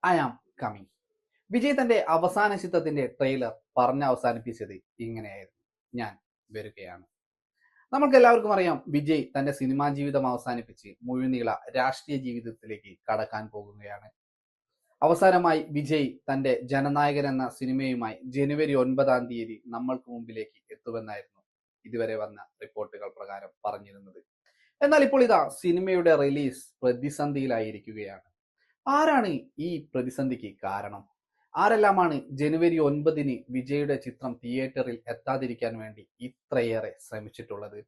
I am coming. Vijay തന്റെ അവസാന ചിത്രത്തിന്റെ ട്രെയിലർ പറഞ്ഞ് അവസാനിപ്പിച്ചത് ഇങ്ങനെയായിരുന്നു: ഞാൻ വരികയാണ്. നമുക്ക് എല്ലാവർക്കും അറിയാം, വിജയ് തന്റെ സിനിമാ ജീവിതം അവസാനിപ്പിച്ച് മുഴുനീള രാഷ്ട്രീയ ജീവിതത്തിലേക്ക് കടക്കാൻ പോകുകയാണ്. അവസാനമായി വിജയ് തന്റെ ജനനായകൻ എന്ന സിനിമയുമായി ജനുവരി 9 നമ്മൾക്ക് മുമ്പിലേക്ക് എത്തുമെന്നായിരുന്നു ഇതുവരെ വന്ന റിപ്പോർട്ടുകൾ പ്രകാരം പറഞ്ഞിരുന്നത്. എന്നാൽ ഇപ്പോൾ ഇതാ സിനിമയുടെ റിലീസ് പ്രതിസന്ധിയിലായിരിക്കുകയാണ്. ആരാണ് ഈ പ്രതിസന്ധിക്ക് കാരണം? ആരെല്ലാമാണ് ജനുവരി 9 വിജയുടെ ചിത്രം തിയേറ്ററിൽ എത്താതിരിക്കാൻ വേണ്ടി ഇത്രയേറെ ശ്രമിച്ചിട്ടുള്ളത്?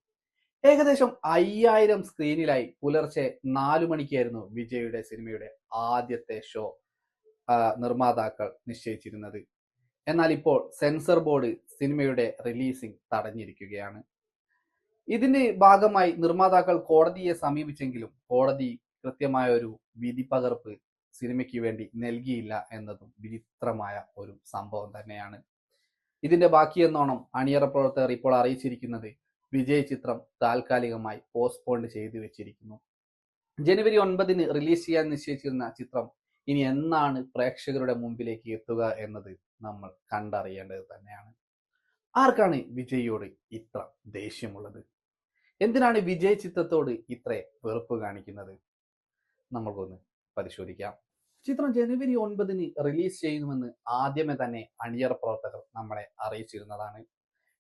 ഏകദേശം 5000 സ്ക്രീനിലായി പുലർച്ചെ 4 മണിക്കായിരുന്നു വിജയുടെ സിനിമയുടെ ആദ്യത്തെ ഷോ നിർമ്മാതാക്കൾ നിശ്ചയിച്ചിരുന്നത്. എന്നാൽ ഇപ്പോൾ സെൻസർ ബോർഡ് സിനിമയുടെ റിലീസിംഗ് തടഞ്ഞിരിക്കുകയാണ്. ഇതിന്റെ ഭാഗമായി നിർമ്മാതാക്കൾ കോടതിയെ സമീപിച്ചെങ്കിലും കോടതി കൃത്യമായ ഒരു വിധി പകർപ്പ് സിനിമയ്ക്ക് വേണ്ടി നൽകിയില്ല എന്നതും വിചിത്രമായ ഒരു സംഭവം തന്നെയാണ്. ഇതിന്റെ ബാക്കിയെന്നോണം അണിയറ പ്രവർത്തകർ ഇപ്പോൾ അറിയിച്ചിരിക്കുന്നത് വിജയ് ചിത്രം താൽക്കാലികമായി പോസ്റ്റ്പോൺ ചെയ്തു വെച്ചിരിക്കുന്നു. ജനുവരി 9 റിലീസ് ചെയ്യാൻ നിശ്ചയിച്ചിരുന്ന ചിത്രം ഇനി എന്നാണ് പ്രേക്ഷകരുടെ മുമ്പിലേക്ക് എത്തുക എന്നത് നമ്മൾ കണ്ടറിയേണ്ടത് തന്നെയാണ്. ആർക്കാണ് വിജയോട് ഇത്ര ദേഷ്യമുള്ളത്? എന്തിനാണ് വിജയ് ചിത്രത്തോട് ഇത്ര വെറുപ്പ് കാണിക്കുന്നത്? നമ്മൾക്കൊന്ന് പരിശോധിക്കാം. ചിത്രം ജനുവരി 9 റിലീസ് ചെയ്യുമെന്ന് ആദ്യമേ തന്നെ അണിയറ പ്രവർത്തകർ നമ്മളെ അറിയിച്ചിരുന്നതാണ്.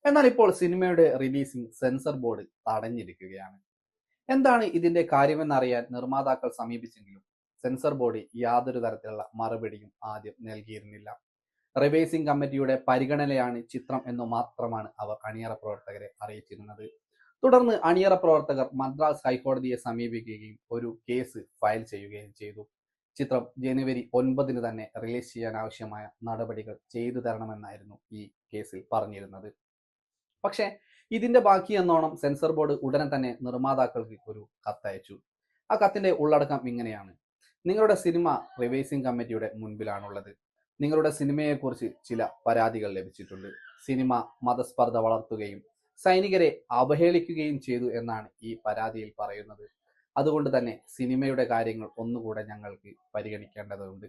എന്നാൽ ഇപ്പോൾ സിനിമയുടെ റിലീസിംഗ് സെൻസർ ബോർഡ് തടഞ്ഞിരിക്കുകയാണ്. എന്താണ് ഇതിന്റെ കാര്യമെന്നറിയാൻ നിർമ്മാതാക്കൾ സമീപിച്ചെങ്കിലും സെൻസർ ബോർഡ് യാതൊരു തരത്തിലുള്ള മറുപടിയും ആദ്യം നൽകിയിരുന്നില്ല. റിവൈസിംഗ് കമ്മിറ്റിയുടെ പരിഗണനയാണ് ചിത്രം എന്നു മാത്രമാണ് അവർ അണിയറ പ്രവർത്തകരെ അറിയിച്ചിരുന്നത്. തുടർന്ന് അണിയറ പ്രവർത്തകർ മദ്രാസ് ഹൈക്കോടതിയെ സമീപിക്കുകയും ഒരു കേസ് ഫയൽ ചെയ്യുകയും ചെയ്തു. ചിത്രം ജനുവരി 9 തന്നെ റിലീസ് ചെയ്യാൻ ആവശ്യമായ നടപടികൾ ചെയ്തു തരണമെന്നായിരുന്നു ഈ കേസിൽ പറഞ്ഞിരുന്നത്. പക്ഷേ ഇതിന്റെ ബാക്കി എന്നോണം സെൻസർ ബോർഡ് ഉടനെ തന്നെ നിർമ്മാതാക്കൾക്ക് ഒരു കത്തയച്ചു. ആ കത്തിന്റെ ഉള്ളടക്കം ഇങ്ങനെയാണ്: നിങ്ങളുടെ സിനിമ റിവൈസിംഗ് കമ്മിറ്റിയുടെ മുൻപിലാണുള്ളത്. നിങ്ങളുടെ സിനിമയെക്കുറിച്ച് ചില പരാതികൾ ലഭിച്ചിട്ടുണ്ട്. സിനിമ മതസ്പർദ്ധ വളർത്തുകയും സൈനികരെ അവഹേളിക്കുകയും ചെയ്തു എന്നാണ് ഈ പരാതിയിൽ പറയുന്നത്. അതുകൊണ്ട് തന്നെ സിനിമയുടെ കാര്യങ്ങൾ ഒന്നുകൂടെ ഞങ്ങൾക്ക് പരിഗണിക്കേണ്ടതുണ്ട്.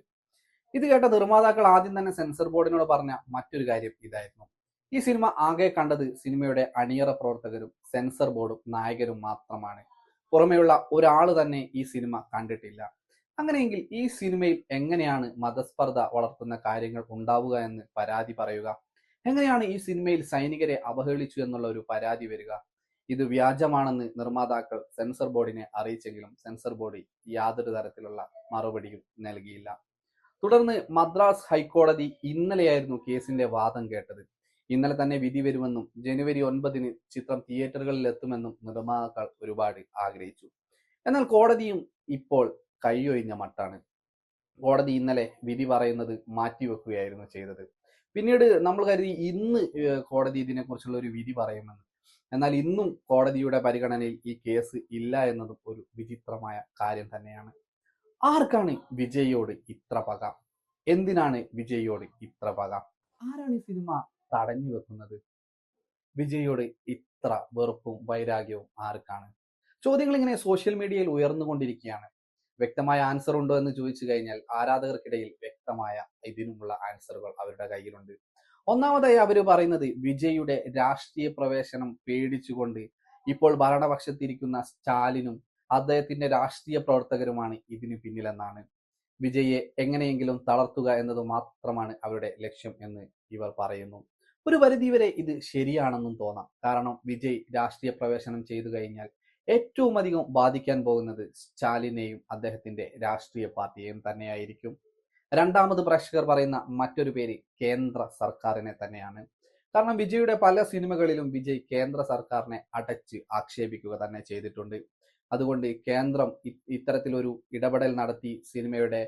ഇത് കേട്ട നിർമ്മാതാക്കൾ ആദ്യം തന്നെ സെൻസർ ബോർഡിനോട് പറഞ്ഞ മറ്റൊരു കാര്യം ഇതായിരുന്നു: ഈ സിനിമ ആകെ കണ്ടത് സിനിമയുടെ അണിയറ പ്രവർത്തകരും സെൻസർ ബോർഡും നായകരും മാത്രമാണ്. പുറമെയുള്ള ഒരാൾ തന്നെ ഈ സിനിമ കണ്ടിട്ടില്ല. അങ്ങനെയെങ്കിൽ ഈ സിനിമയിൽ എങ്ങനെയാണ് മതസ്പർദ്ധ വളർത്തുന്ന കാര്യങ്ങൾ ഉണ്ടാവുക എന്ന് പരാതി പറയുക? എങ്ങനെയാണ് ഈ സിനിമയിൽ സൈനികരെ അവഹേളിച്ചു എന്നുള്ള ഒരു പരാതി വരിക? ഇത് വ്യാജമാണെന്ന് നിർമ്മാതാക്കൾ സെൻസർ ബോർഡിനെ അറിയിച്ചെങ്കിലും സെൻസർ ബോർഡ് യാതൊരു തരത്തിലുള്ള മറുപടിയും നൽകിയില്ല. തുടർന്ന് മദ്രാസ് ഹൈക്കോടതി ഇന്നലെയായിരുന്നു കേസിന്റെ വാദം കേട്ടത്. ഇന്നലെ തന്നെ വിധി വരുമെന്നും ജനുവരി 9 ചിത്രം തിയേറ്ററുകളിൽ എത്തുമെന്നും നിർമ്മാതാക്കൾ ഒരുപാട് ആഗ്രഹിച്ചു. എന്നാൽ കോടതിയും ഇപ്പോൾ കൈയൊഴിഞ്ഞ മട്ടാണ്. കോടതി ഇന്നലെ വിധി പറയുന്നത് മാറ്റിവെക്കുകയായിരുന്നു ചെയ്തത്. പിന്നീട് നമ്മൾ കരുതി ഇന്ന് കോടതി ഇതിനെക്കുറിച്ചുള്ള ഒരു വിധി പറയുമെന്ന്. എന്നാൽ ഇന്നും കോടതിയുടെ പരിഗണനയിൽ ഈ കേസ് ഇല്ല എന്നതും ഒരു വിചിത്രമായ കാര്യം തന്നെയാണ്. ആർക്കാണ് വിജയോട് ഇത്ര പക? എന്തിനാണ് വിജയോട് ഇത്ര പക? ആരാണ് ഈ സിനിമ തടഞ്ഞു വെക്കുന്നത്? വിജയോട് ഇത്ര വെറുപ്പും വൈരാഗ്യവും ആർക്കാണ്? ചോദ്യങ്ങൾ ഇങ്ങനെ സോഷ്യൽ മീഡിയയിൽ ഉയർന്നുകൊണ്ടിരിക്കുകയാണ്. വ്യക്തമായ ആൻസർ ഉണ്ടോ എന്ന് ചോദിച്ചു കഴിഞ്ഞാൽ ആരാധകർക്കിടയിൽ വ്യക്തമായ ഇതിനുമുള്ള ആൻസറുകൾ അവരുടെ കയ്യിലുണ്ട്. ഒന്നാമതായി അവർ പറയുന്നത് വിജയുടെ രാഷ്ട്രീയ പ്രവേശനം പേടിച്ചുകൊണ്ട് ഇപ്പോൾ ഭരണപക്ഷത്തിരിക്കുന്ന സ്റ്റാലിനും അദ്ദേഹത്തിന്റെ രാഷ്ട്രീയ പ്രവർത്തകരുമാണ് ഇതിന് പിന്നിലെന്നാണ്. വിജയെ എങ്ങനെയെങ്കിലും തളർത്തുക എന്നത് മാത്രമാണ് അവരുടെ ലക്ഷ്യം എന്ന് ഇവർ പറയുന്നു. ഒരു പരിധിവരെ ഇത് ശരിയാണെന്നും തോന്നാം. കാരണം വിജയ് രാഷ്ട്രീയ പ്രവേശനം ചെയ്തു കഴിഞ്ഞാൽ ഏറ്റവും അധികം ബാധിക്കാൻ പോകുന്നത് സ്റ്റാലിനെയും അദ്ദേഹത്തിന്റെ രാഷ്ട്രീയ പാർട്ടിയെയും തന്നെയായിരിക്കും. രണ്ടാമത് പ്രേക്ഷകർ പറയുന്ന മറ്റൊരു പേര് കേന്ദ്ര സർക്കാരിനെ തന്നെയാണ്. കാരണം വിജയുടെ പല സിനിമകളിലും വിജയ് കേന്ദ്ര സർക്കാരിനെ അടച്ച് ആക്ഷേപിക്കുക തന്നെ ചെയ്തിട്ടുണ്ട്. അതുകൊണ്ട് കേന്ദ്രം ഇത്തരത്തിലൊരു ഇടപെടൽ നടത്തി സിനിമയുടെ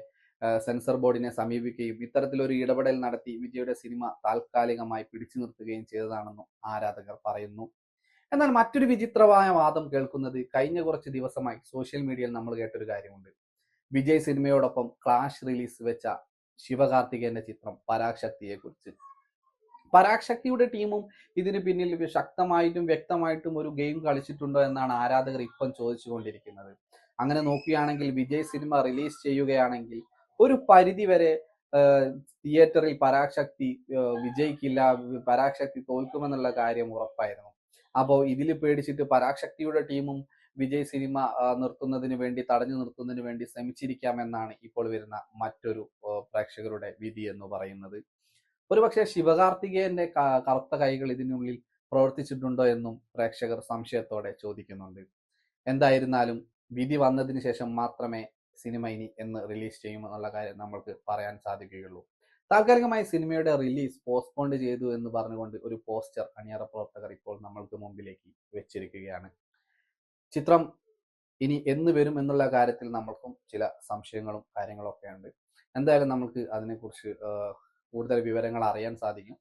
സെൻസർ ബോർഡിനെ സമീപിക്കുകയും ഇത്തരത്തിലൊരു ഇടപെടൽ നടത്തി വിജയുടെ സിനിമ താൽക്കാലികമായി പിടിച്ചു നിർത്തുകയും ചെയ്തതാണെന്നും ആരാധകർ പറയുന്നു. എന്നാൽ മറ്റൊരു വിചിത്രമായ വാദം കേൾക്കുന്നത് കഴിഞ്ഞ കുറച്ച് ദിവസമായി സോഷ്യൽ മീഡിയയിൽ നമ്മൾ കേട്ടൊരു കാര്യമുണ്ട്. വിജയ് സിനിമയോടൊപ്പം ക്ലാഷ് റിലീസ് വെച്ച ശിവകാർത്തികേയന്റെ ചിത്രം പരാശക്തിയെ കുറിച്ച്. പരാശക്തിയുടെ ടീമും ഇതിന് പിന്നിൽ ശക്തമായിട്ടും വ്യക്തമായിട്ടും ഒരു ഗെയിം കളിച്ചിട്ടുണ്ടോ എന്നാണ് ആരാധകർ ഇപ്പം ചോദിച്ചുകൊണ്ടിരിക്കുന്നത്. അങ്ങനെ നോക്കുകയാണെങ്കിൽ വിജയ് സിനിമ റിലീസ് ചെയ്യുകയാണെങ്കിൽ ഒരു പരിധി വരെ തിയേറ്ററിൽ പരാശക്തി വിജയിക്കില്ല, പരാശക്തി തോൽക്കുമെന്നുള്ള കാര്യം ഉറപ്പായിരുന്നു. അപ്പോൾ ഇതിൽ പേടിച്ചിട്ട് പരാശക്തിയുടെ ടീമും വിജയ് സിനിമ നിർത്തുന്നതിന് വേണ്ടി, തടഞ്ഞു നിർത്തുന്നതിന് വേണ്ടി ശ്രമിച്ചിരിക്കാമെന്നാണ് ഇപ്പോൾ വരുന്ന മറ്റൊരു പ്രേക്ഷകരുടെ വിധി എന്ന് പറയുന്നത്. ഒരുപക്ഷെ ശിവകാർത്തികേയന്റെ കറുത്ത കൈകൾ ഇതിനുള്ളിൽ പ്രവർത്തിച്ചിട്ടുണ്ടോ എന്നും പ്രേക്ഷകർ സംശയത്തോടെ ചോദിക്കുന്നുണ്ട്. എന്തായിരുന്നാലും വിധി വന്നതിന് ശേഷം മാത്രമേ സിനിമ ഇനി എന്ന് റിലീസ് ചെയ്യുമെന്നുള്ള കാര്യം നമ്മൾക്ക് പറയാൻ സാധിക്കുകയുള്ളൂ. താൽക്കാലികമായി സിനിമയുടെ റിലീസ് പോസ്റ്റ്പോണ്ട് ചെയ്തു എന്ന് പറഞ്ഞുകൊണ്ട് ഒരു പോസ്റ്റർ അണിയറ പ്രവർത്തകർ ഇപ്പോൾ നമ്മൾക്ക് മുമ്പിലേക്ക് വെച്ചിരിക്കുകയാണ്. ചിത്രം ഇനി എന്ന് വരും എന്നുള്ള കാര്യത്തിൽ നമ്മൾക്കും ചില സംശയങ്ങളും കാര്യങ്ങളും ഒക്കെ ഉണ്ട്. എന്തായാലും നമുക്ക് അതിനെക്കുറിച്ച് കൂടുതൽ വിവരങ്ങൾ അറിയാൻ സാധിക്കും.